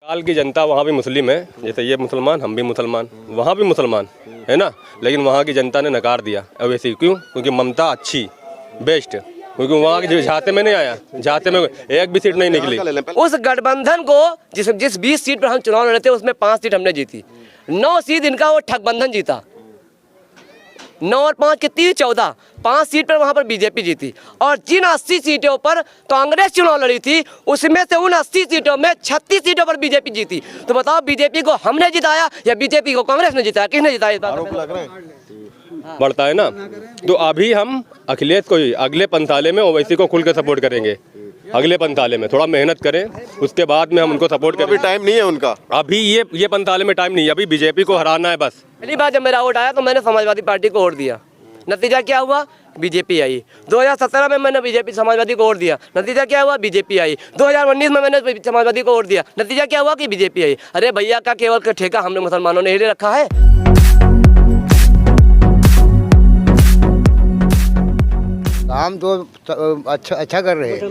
बंगाल की जनता वहाँ भी मुस्लिम है, जैसे ये मुसलमान हम भी मुसलमान, वहाँ भी मुसलमान है ना, लेकिन वहाँ की जनता ने नकार दिया अवैसी। क्यों? क्योंकि ममता अच्छी बेस्ट, क्योंकि वहाँ के झाते में नहीं आया, झाते में एक भी सीट नहीं निकली। उस गठबंधन को जिस 20 सीट पर हम चुनाव लड़े थे उसमें 5 सीट हमने जीती, 9 सीट इनका वो ठगबंधन जीता, 9 और 5 कितनी 14, 5 सीट पर वहाँ पर बीजेपी जीती। और जिन 80 सीटों पर कांग्रेस चुनाव लड़ी थी उसमें से उन 80 सीटों में 36 सीटों पर बीजेपी जीती। तो बताओ बीजेपी को हमने जिताया या बीजेपी को कांग्रेस ने जिताया? किसने जिताया? बढ़ता है ना। तो अभी हम अखिलेश को ही अगले पंथाले में ओवैसी को खुल के सपोर्ट करेंगे। अगले पंथाले में थोड़ा मेहनत करें, उसके बाद में हम उनको सपोर्ट करें। अभी टाइम नहीं है उनका, अभी ये पंथाले में टाइम नहीं है, अभी बीजेपी को हराना है बस। पहली बार जब मेरा वोट आया तो मैंने समाजवादी पार्टी को वोट दिया, नतीजा क्या हुआ? बीजेपी आई। 2017 में मैंने बीजेपी समाजवादी को वोट दिया, नतीजा क्या हुआ? बीजेपी आई। 2019 में मैंने समाजवादी को वोट दिया, नतीजा क्या हुआ? कि बीजेपी आई। अरे भैया का केवल ठेका हमने मुसलमानों ने ले रखा है। काम तो अच्छा कर रहे हैं,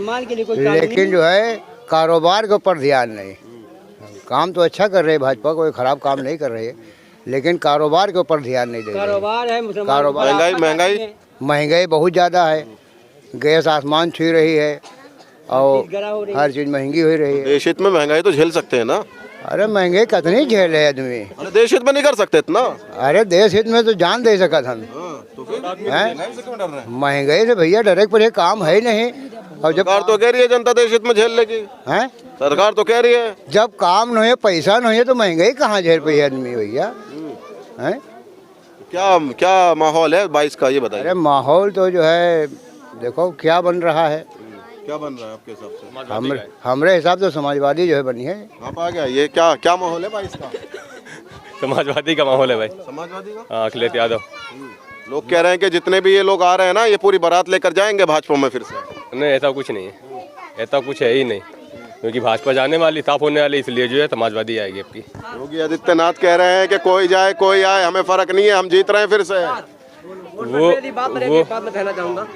लेकिन जो है कारोबार के ऊपर ध्यान नहीं। काम तो अच्छा कर रहे हैं, भाजपा कोई खराब काम नहीं कर रही है, लेकिन कारोबार के ऊपर ध्यान नहीं दे रहे। कारोबार है, कारोबार महंगाई बहुत ज़्यादा है, गैस आसमान छू रही है और हर चीज़ महंगी हो रही है। देश हित में महंगाई तो झेल सकते हैं ना। अरे महंगाई कितनी झेल है आदमी, देश हित में नहीं कर सकते इतना। अरे देश हित में तो जान दे सका था। तो फिर महंगाई से भैया डरे पर काम है ही नहीं। और जब सरकार तो कह रही है जनता देश हित में झेल लेगी, है सरकार तो कह रही है। जब काम नहीं है, पैसा नहीं है, तो महंगाई कहाँ झेल पाई आदमी भैया? हैं क्या क्या माहौल है 22 का, ये बताइए। अरे माहौल तो जो है देखो क्या बन रहा है। क्या बन रहा है आपके हिसाब से? हमरे हिसाब से समाजवादी जो है बनी है। आप आ गया, ये क्या क्या माहौल है 22 का? समाजवादी का माहौल है भाई, समाजवादी का। हाँ, अखिलेश यादव। लोग कह रहे हैं कि जितने भी ये लोग आ रहे हैं ना, ये पूरी बारात लेकर जाएंगे भाजपा में फिर से। नहीं, ऐसा कुछ नहीं है, ऐसा कुछ है ही नहीं, क्योंकि भाजपा जाने वाली, साफ होने वाली, इसलिए जो है समाजवादी आएगी आपकी। योगी आदित्यनाथ कह रहे हैं कि कोई जाए कोई आए, हमें फर्क नहीं है, हम जीत रहे हैं फिर से। बात मैं कहना चाहूँगा,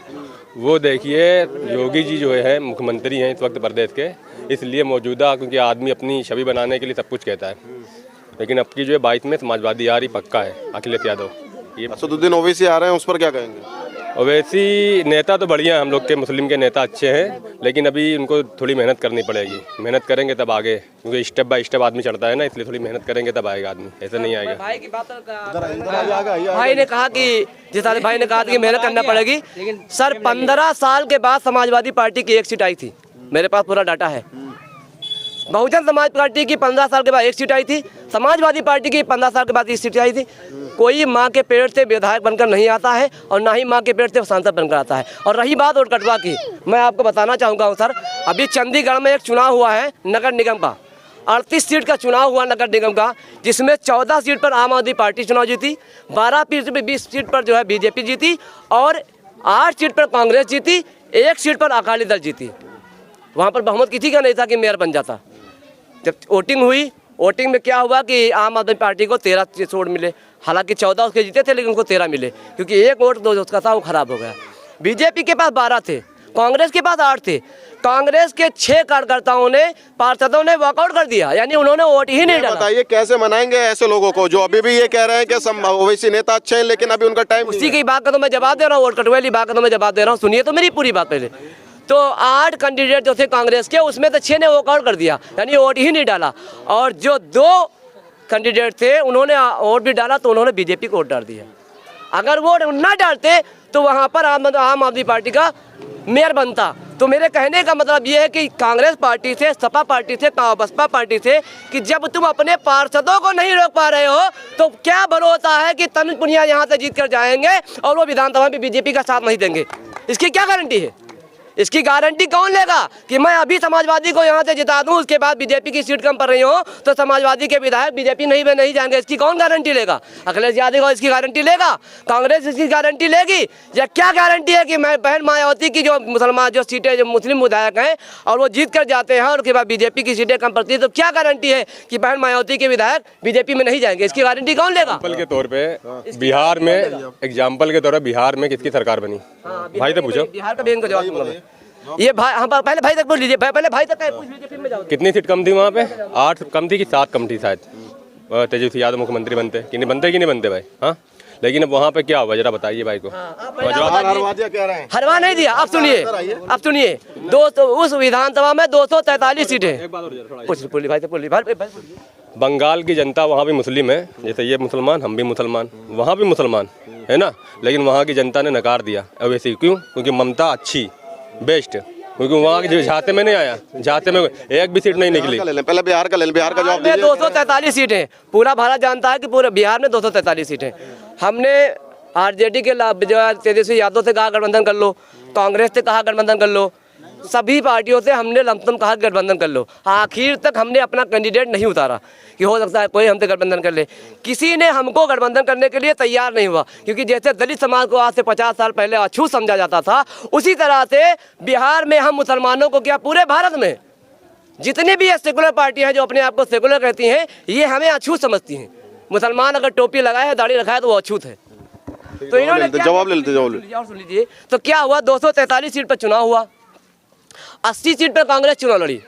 वो देखिए योगी जी जो है मुख्यमंत्री हैं इस वक्त प्रदेश के, इसलिए मौजूदा, क्योंकि आदमी अपनी छवि बनाने के लिए सब कुछ कहता है, लेकिन अब की जो है 22 में समाजवादी आ रही पक्का है, अखिलेश यादव। ये असदुद्दीन ओवैसी आ रहे हैं, उस पर क्या कहेंगे? ओवैसी नेता तो बढ़िया है, हम लोग के मुस्लिम के नेता अच्छे हैं, लेकिन अभी उनको थोड़ी मेहनत करनी पड़ेगी। मेहनत करेंगे तब आगे, क्योंकि स्टेप बाय स्टेप आदमी चढ़ता है ना, इसलिए थोड़ी मेहनत करेंगे तब आएगा आदमी, ऐसा नहीं आएगा। भाई की बात भाई ने कहा कि जिस भाई ने कहा कि मेहनत करना पड़ेगी। सर 15 साल के बाद समाजवादी पार्टी की 1 सीट आई थी, मेरे पास पूरा डाटा है। बहुजन समाज पार्टी की 15 साल के बाद 1 सीट आई थी, समाजवादी पार्टी की 15 साल के बाद 1 सीट आई थी। कोई माँ के पेट से विधायक बनकर नहीं आता है और ना ही माँ के पेट से सांसद बनकर आता है। और रही बात वोट कटवा की, मैं आपको बताना चाहूँगा सर, अभी चंडीगढ़ में एक चुनाव हुआ है नगर निगम का, 38 सीट का चुनाव हुआ नगर निगम का, जिसमें 14 सीट पर आम आदमी पार्टी चुनाव जीती, 20 सीट पर जो है बीजेपी जीती और 8 सीट पर कांग्रेस जीती, 1 सीट पर अकाली दल जीती। वहाँ पर बहुमत किसी का नहीं था कि मेयर बन जाता। जब वोटिंग हुई, वोटिंग में क्या हुआ कि आम आदमी पार्टी को 13 वोट मिले, हालांकि 14 उसके जीते थे, लेकिन उनको 13 मिले, क्योंकि 1 वोट जो उसका था वो खराब हो गया। बीजेपी के पास 12 थे, कांग्रेस के पास 8 थे। कांग्रेस के 6 कार्यकर्ताओं ने, पार्षदों ने वॉकआउट कर दिया, यानी उन्होंने वोट ही नहीं डाला। बताइए कैसे मनाएंगे ऐसे लोगों को जो अभी भी ये कह रहे हैं कि ओवैसी नेता अच्छे हैं, लेकिन अभी उनका टाइम। उसी की बात का तो मैं जवाब दे रहा हूँ, वोट कटवे वाली बात का तो मैं जवाब दे रहा हूँ, सुनिए तो मेरी पूरी बात पहले। तो 8 कैंडिडेट जो थे कांग्रेस के, उसमें तो 6 ने वॉकआउट कर दिया, यानी वोट ही नहीं डाला। और जो 2 कैंडिडेट थे उन्होंने वोट भी डाला, तो उन्होंने बीजेपी को वोट डाल दिया। अगर वोट ना डालते तो वहाँ पर आम आदमी पार्टी का मेयर बनता। तो मेरे कहने का मतलब ये है कि कांग्रेस पार्टी से, सपा पार्टी से, बसपा पार्टी से, कि जब तुम अपने पार्षदों को नहीं रोक पा रहे हो तो क्या भरोसा है कि तनुज पुनिया यहाँ से जीत कर जाएंगे और वो विधानसभा में बीजेपी का साथ नहीं देंगे? इसकी क्या गारंटी है? इसकी गारंटी कौन लेगा कि मैं अभी समाजवादी को यहाँ से जिता दूँ, उसके बाद बीजेपी की सीट कम पड़ रही हो तो समाजवादी के विधायक बीजेपी नहीं जाएंगे? इसकी कौन गारंटी लेगा? अखिलेश यादव इसकी गारंटी लेगा? कांग्रेस इसकी गारंटी लेगी? या क्या गारंटी है कि मैं बहन मायावती की जो मुसलमान जो सीटें जो मुस्लिम विधायक हैं और वो जीत कर जाते हैं और उसके बाद बीजेपी की सीटें कम पड़ती है, तो क्या गारंटी है कि बहन मायावती के विधायक बीजेपी में नहीं जाएंगे? इसकी गारंटी कौन लेगा? एग्जाम्पल के तौर पे बिहार में, एग्जाम्पल के तौर पर बिहार में किसकी सरकार बनी? भाई तो पूछो। बिहार का बैंक का जवाब ये भाई हम पहले भाई तक पूछ लीजिए, पहले भाई तक पूछ लीजिए, फिर मैं जाऊँ। कितनी सीट कम थी वहाँ पे? 8 कम थी कि 7 कम थी शायद। तेजस्वी यादव मुख्यमंत्री बनते कि नहीं बनते भाई? हाँ, लेकिन अब वहाँ पे क्या हुआ जरा बताइए भाई को। हरवा नहीं दिया। अब सुनिए दोस्तों, उस विधानसभा में 243 सीटें। बंगाल की जनता वहाँ भी मुस्लिम है, जैसे ये मुसलमान हम भी मुसलमान, वहाँ भी मुसलमान है ना, लेकिन वहाँ की जनता ने नकार दिया अवैसी। क्यों? क्योंकि ममता अच्छी बेस्ट, क्योंकि वहाँ के झाते में नहीं आया, झाते में एक भी सीट नहीं निकली। पहले बिहार का ले लें, बिहार का जवाब दीजिए। 243 सीटें, पूरा भारत जानता है कि पूरे बिहार में 243 सीटें। हमने आरजेडी के तेजस्वी यादव से कहा गठबंधन कर लो, कांग्रेस से कहा गठबंधन कर लो, सभी पार्टियों से हमने लमसम कहा गठबंधन कर लो। आखिर तक हमने अपना कैंडिडेट नहीं उतारा कि हो सकता है कोई हमसे गठबंधन कर ले। किसी ने हमको गठबंधन करने के लिए तैयार नहीं हुआ, क्योंकि जैसे दलित समाज को आज से 50 साल पहले अछूत समझा जाता था, उसी तरह से बिहार में हम मुसलमानों को, क्या पूरे भारत में जितनी भी ये सेकुलर पार्टियां हैं जो अपने आप को सेकुलर कहती हैं, ये हमें अछूत समझती हैं। मुसलमान अगर टोपी लगाए है, दाढ़ी रखा है, तो वो अछूत है। तो इन्होंने जवाब ले लेते, और सुन लीजिए, तो क्या हुआ, 243 सीट पर चुनाव हुआ, 80 सीट पर कांग्रेस चुनाव लड़ी,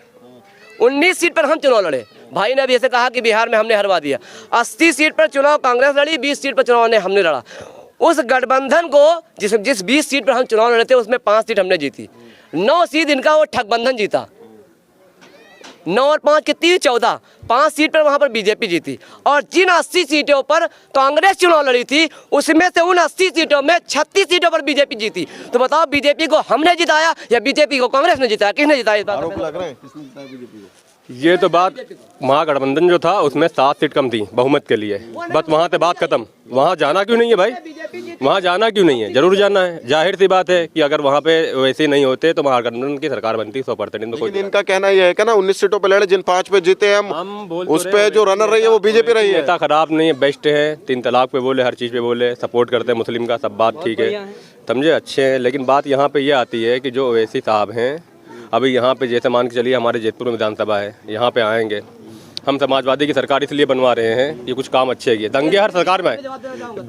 19 सीट पर हम चुनाव लड़े। भाई ने अभी ऐसे कहा कि बिहार में हमने हरवा दिया। 80 सीट पर चुनाव कांग्रेस लड़ी, 20 सीट पर चुनाव हमने लड़ा। उस गठबंधन को जिस 20 सीट पर हम चुनाव लड़े थे, उसमें 5 सीट हमने जीती, 9 सीट इनका वो ठगबंधन जीता। 9 और 5 कितनी? 14। 5 सीट पर वहाँ पर बीजेपी जीती। और जिन 80 सीटों पर कांग्रेस चुनाव लड़ी थी, उसमें से उन 80 सीटों में 36 सीटों पर बीजेपी जीती। तो बताओ, बीजेपी को हमने जिताया या बीजेपी को कांग्रेस ने जिताया? किसने जिताया? ये तो बात, महागठबंधन जो था उसमें 7 सीट कम थी बहुमत के लिए, बस वहाँ से बात खत्म। वहाँ जाना क्यों नहीं है भाई? वहाँ जाना क्यों नहीं है? जरूर जाना है। जाहिर सी बात है कि अगर वहाँ पे वैसे नहीं होते तो महागठबंधन की सरकार बनती 100%। तो इनका कहना यह है कि ना 19 सीटों पे लड़े, जिन 5 पे जीते हम उस पे जो रनर रही है वो बीजेपी रही है। नेता खराब नहीं है, बेस्ट है। 3 तलाक पे बोले, हर चीज़ पे बोले, सपोर्ट करते हैं मुस्लिम का, सब बात ठीक है, समझे, अच्छे हैं। लेकिन बात यहाँ पे ये आती है कि जो ओवैसी साहब हैं, अभी यहाँ पे जैसे मान के चलिए हमारे जैतपुर में विधानसभा है, यहाँ पे आएंगे, हम समाजवादी की सरकार इसलिए बनवा रहे हैं, ये कुछ काम अच्छे किए। दंगे हर सरकार में,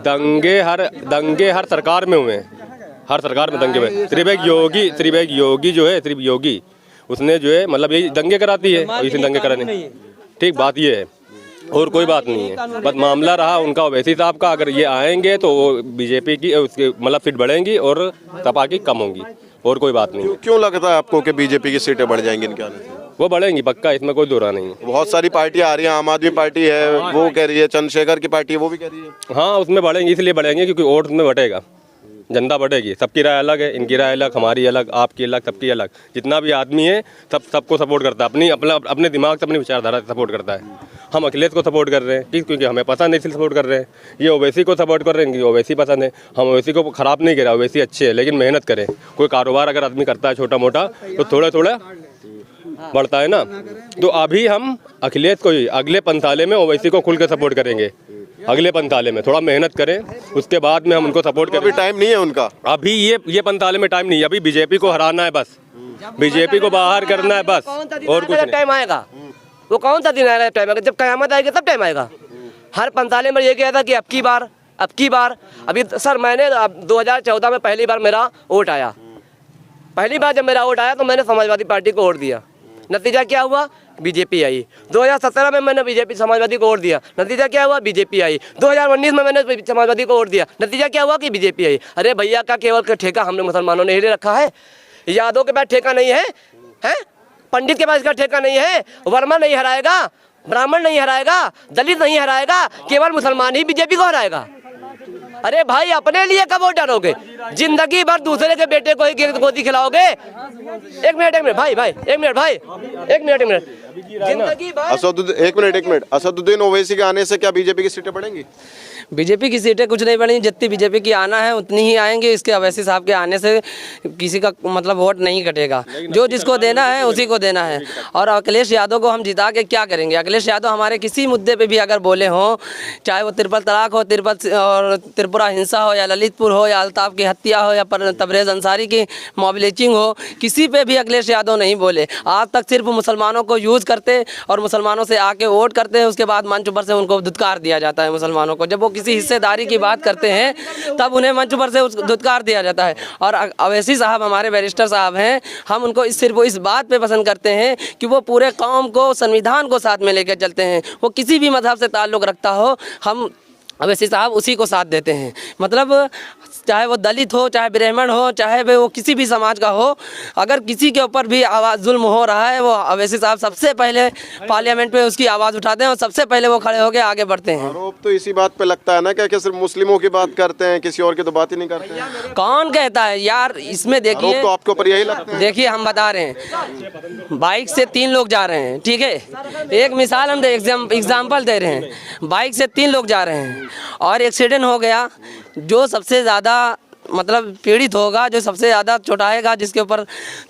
दंगे हर सरकार में हुए हैं, हर सरकार में दंगे में। सिर्फ एक योगी जो है, सिर्फ योगी, उसने जो है मतलब यही दंगे कराती है, और इसी दंगे कराने। ठीक बात ये है, और कोई बात नहीं है। बस मामला रहा उनका ओवैसी साहब का, अगर ये आएंगे तो बीजेपी की उसकी मतलब सीट बढ़ेंगी और सपा की कम होंगी, और कोई बात नहीं। क्यों लगता है आपको कि बीजेपी की सीटें बढ़ जाएंगी इनके आने से? वो बढ़ेंगी पक्का, इसमें कोई दो राय नहीं है। बहुत सारी पार्टियां आ रही हैं, आम आदमी पार्टी है वो कह रही है, चंद्रशेखर की पार्टी है वो भी कह रही है। हाँ, उसमें बढ़ेंगी, इसलिए बढ़ेंगे क्योंकि वोट में बढ़ेगा, जनता बढ़ेगी। सबकी राय अलग है, इनकी राय अलग, हमारी अलग, आपकी अलग, सबकी अलग। जितना भी आदमी है सबको सपोर्ट करता है, अपने दिमाग से, अपनी विचारधारा से सपोर्ट करता है। हम अखिलेश को सपोर्ट कर रहे हैं क्योंकि हमें पसंद है, इसलिए सपोर्ट कर रहे हैं। ये ओवैसी को सपोर्ट कर रहे हैं क्योंकि ओवैसी पसंद है। हम ओवैसी को खराब नहीं कर रहे, ओवैसी अच्छे हैं, लेकिन मेहनत करें। कोई कारोबार अगर आदमी करता है छोटा मोटा, तो थोड़ा थोड़ा बढ़ता है ना। तो अभी हम अखिलेश को ही अगले पंथाले में ओवैसी को खुल के सपोर्ट करेंगे। अगले पंथाले में थोड़ा मेहनत करें, उसके बाद में हम उनको सपोर्ट करें। अभी टाइम नहीं है उनका, अभी ये पंथाले में टाइम नहीं है। अभी बीजेपी को हराना है बस, बीजेपी को बाहर करना है बस, और कुछ नहीं। टाइम आएगा, वो कौन सा दिन आएगा? टाइम आएगा जब कयामत आएगी, तब टाइम आएगा। हर पंथाले में ये कहा था कि अब की बार अभी सर, मैंने 2014 में पहली बार मेरा वोट आया। पहली बार जब मेरा वोट आया तो मैंने समाजवादी पार्टी को वोट दिया। नतीजा क्या हुआ? बीजेपी आई। 2017 में मैंने बीजेपी समाजवादी को वोट दिया, नतीजा क्या हुआ? बीजेपी आई। 2019 में मैंने समाजवादी को वोट दिया, नतीजा क्या हुआ? कि बीजेपी आई। अरे भैया, का केवल का ठेका हमने मुसलमानों ने ही ले रखा है? यादव के पास ठेका नहीं है, हैं? पंडित के पास इसका ठेका नहीं है? वर्मा नहीं हराएगा, ब्राह्मण नहीं हराएगा, दलित नहीं हराएगा, केवल मुसलमान ही बीजेपी को हराएगा। अरे भाई, अपने लिए कब वोट डालोगे? जिंदगी भर दूसरे के बेटे को ही गोदी खिलाओगे? एक मिनट भाई, एक मिनट। जिंदगी भर एक मिनट। असदुद्दीन ओवैसी के आने से क्या बीजेपी की सीटें बढ़ेंगी? बीजेपी की सीटें कुछ नहीं बढ़ेंगी, जितनी बीजेपी की आना है उतनी ही आएंगे। इसके ओवैसी साहब के आने से किसी का मतलब वोट नहीं कटेगा, जो जिसको देना है उसी को देना है। और अखिलेश यादव को हम जिता के क्या करेंगे? अखिलेश यादव हमारे किसी मुद्दे पे भी अगर बोले हों, चाहे वो ट्रिपल तलाक हो, त्रिपुरा हिंसा हो, या ललितपुर हो, या अल्ताफ की हत्या हो, या तबरेज़ अंसारी की मॉब लिंचिंग हो, किसी पे भी अखिलेश यादव नहीं बोले। आज तक सिर्फ मुसलमानों को यूज़ करते और मुसलमानों से आके वोट करते हैं, उसके बाद मंच पर से उनको धुतकार दिया जाता है मुसलमानों को। जब वो किसी हिस्सेदारी की बात करते हैं तब उन्हें मंच पर से धुतकार दिया जाता है। और अवैसी साहब हमारे बैरिस्टर साहब हैं, हम उनको सिर्फ इस बात पे पसंद करते हैं कि वो पूरे कौम को, संविधान को साथ में लेकर चलते हैं। वो किसी भी मजहब से ताल्लुक़ रखता हो, हम अवैसी साहब उसी को साथ देते हैं। मतलब चाहे वो दलित हो, चाहे ब्राह्मण हो, चाहे वो किसी भी समाज का हो, अगर किसी के ऊपर भी आवाज़ जुल्म हो रहा है, वो अवैसी साहब सबसे पहले पार्लियामेंट में उसकी आवाज़ उठाते हैं और सबसे पहले वो खड़े होकर आगे बढ़ते हैं। आरोप तो इसी बात पे लगता है ना कि सिर्फ मुस्लिमों की बात करते हैं, किसी और की तो बात ही नहीं करते हैं। कौन कहता है यार? इसमें देखिए, तो आपके ऊपर यही लगता है। देखिए हम बता रहे हैं, बाइक से 3 लोग जा रहे हैं, ठीक है, एक मिसाल हम एग्जाम्पल दे रहे हैं, बाइक से 3 लोग जा रहे हैं और एक्सीडेंट हो गया, जो सबसे ज़्यादा मतलब पीड़ित होगा, जो सबसे ज़्यादा चोटाएगा जिसके ऊपर,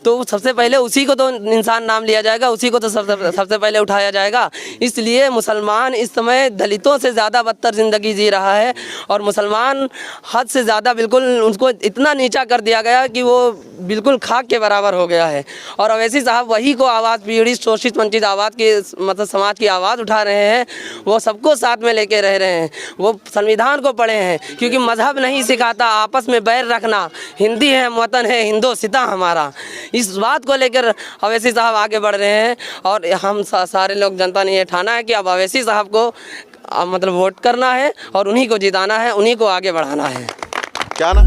तो सबसे पहले उसी को तो इंसान नाम लिया जाएगा, उसी को तो सबसे पहले उठाया जाएगा। इसलिए मुसलमान इस समय दलितों से ज़्यादा बदतर ज़िंदगी जी रहा है और मुसलमान हद से ज़्यादा बिल्कुल उनको इतना नीचा कर दिया गया कि वो बिल्कुल खाक के बराबर हो गया है। और अवैसी साहब वही को आवाज़, पीड़ित, शोषित, वंचित आवाज़ की, मतलब समाज की आवाज़ उठा रहे हैं, वो सबको साथ में लेके रह रहे हैं। वो संविधान को पढ़े हैं, क्योंकि मजहब नहीं सिखाता आपस में बैर रखना, हिंदी है वतन है हिंदोसिता हमारा, इस बात को लेकर अवैसी साहब आगे बढ़ रहे हैं। और हम सारे लोग, जनता ने ये ठाना है कि अब अवैसी साहब को मतलब वोट करना है और उन्हीं को जिताना है, उन्हीं को आगे बढ़ाना है। क्या ना